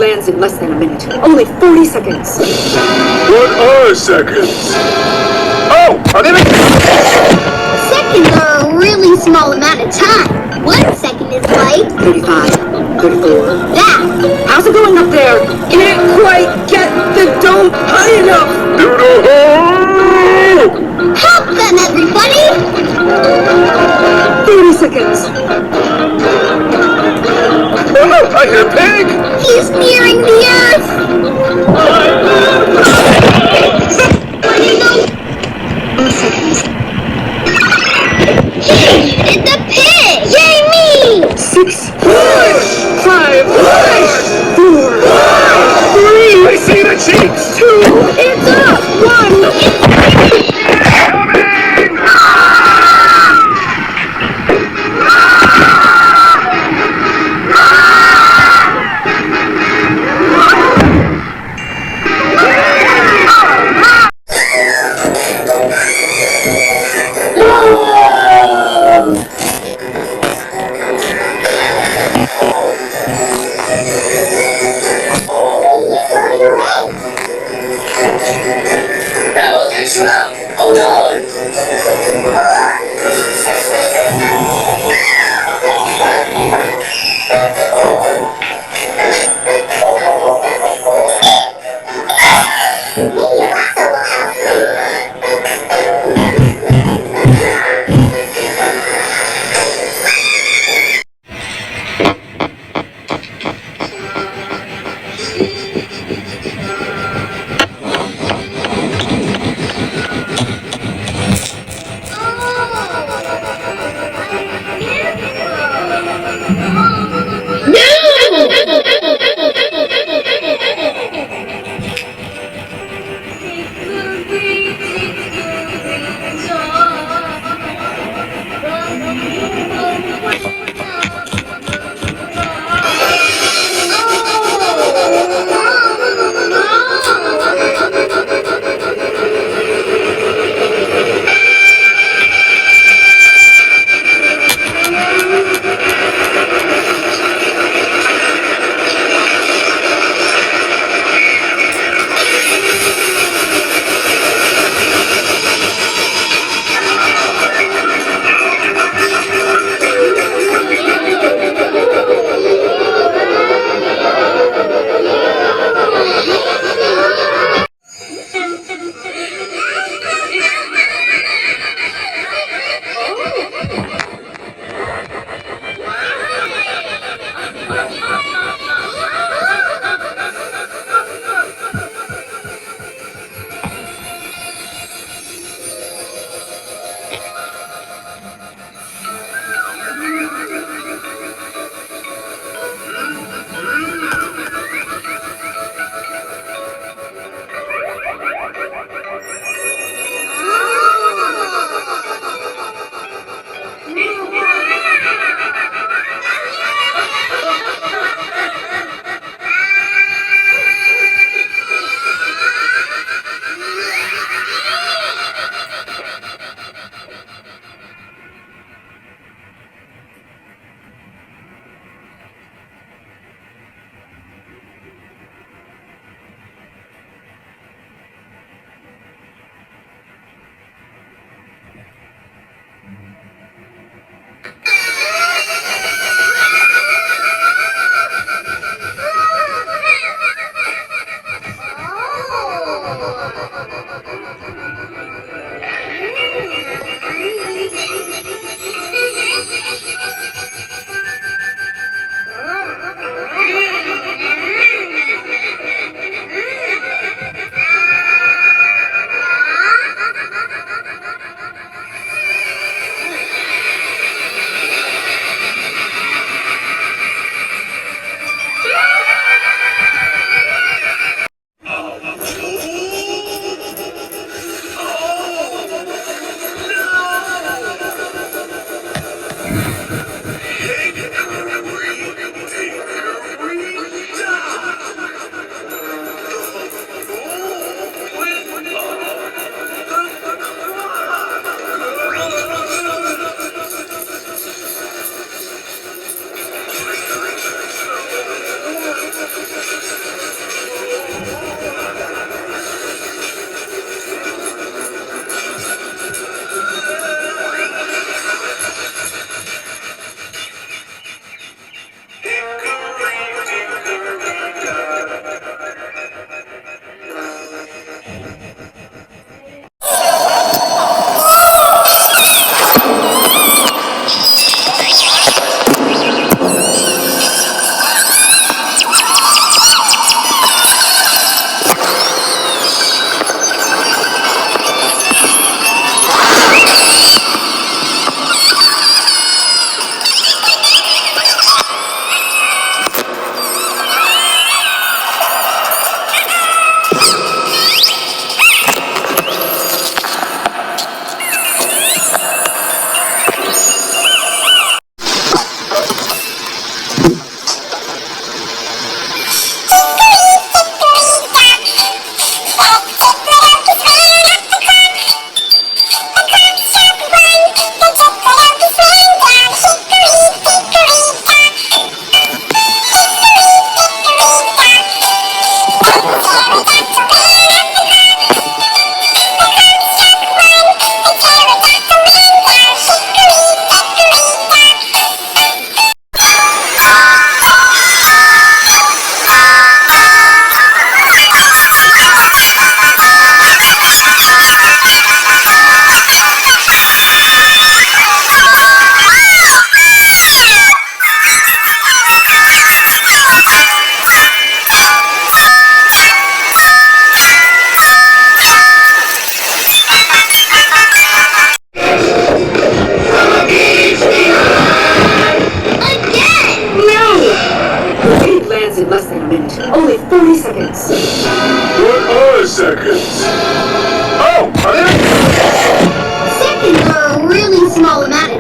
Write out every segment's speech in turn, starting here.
Lands in less than a minute. Only 40 seconds. What are seconds? Oh, are they Seconds are a really small amount of time. 1 second is like 35, 34. that. How's it going up there? Can't quite get the dome high enough. Doodle-hoo! Help them, everybody! 30 seconds. Oh, I hear a pig! He's nearing the earth! Hey, you did the pig! Yay me! 6, 5, 4, 3. I see the cheeks! 2. It's up. 1.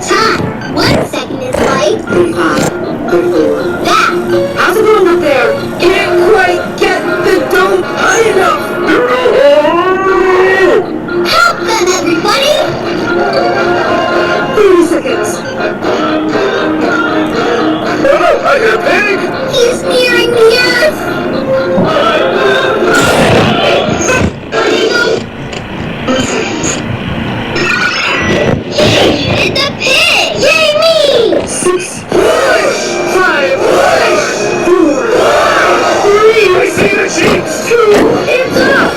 time. 1 second is like 35, 34. that. How's it going up there? Can't quite get the dome high enough. Help them, everybody! 30 seconds. Oh, I hear a pig! He's nearing the earth! It's a pig! Yay me! 6, 5, 4, 3, I see the sheets! 2, it's up,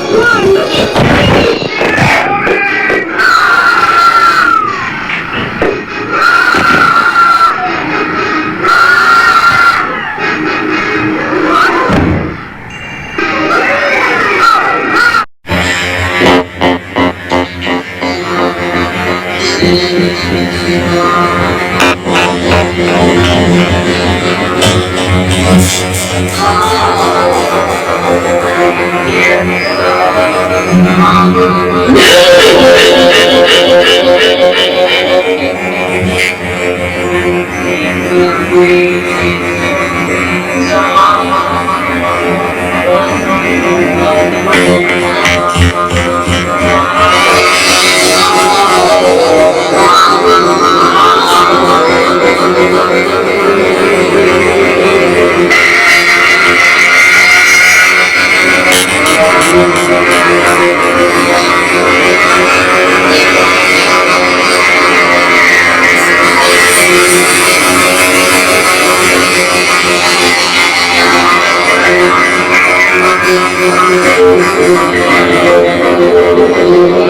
1.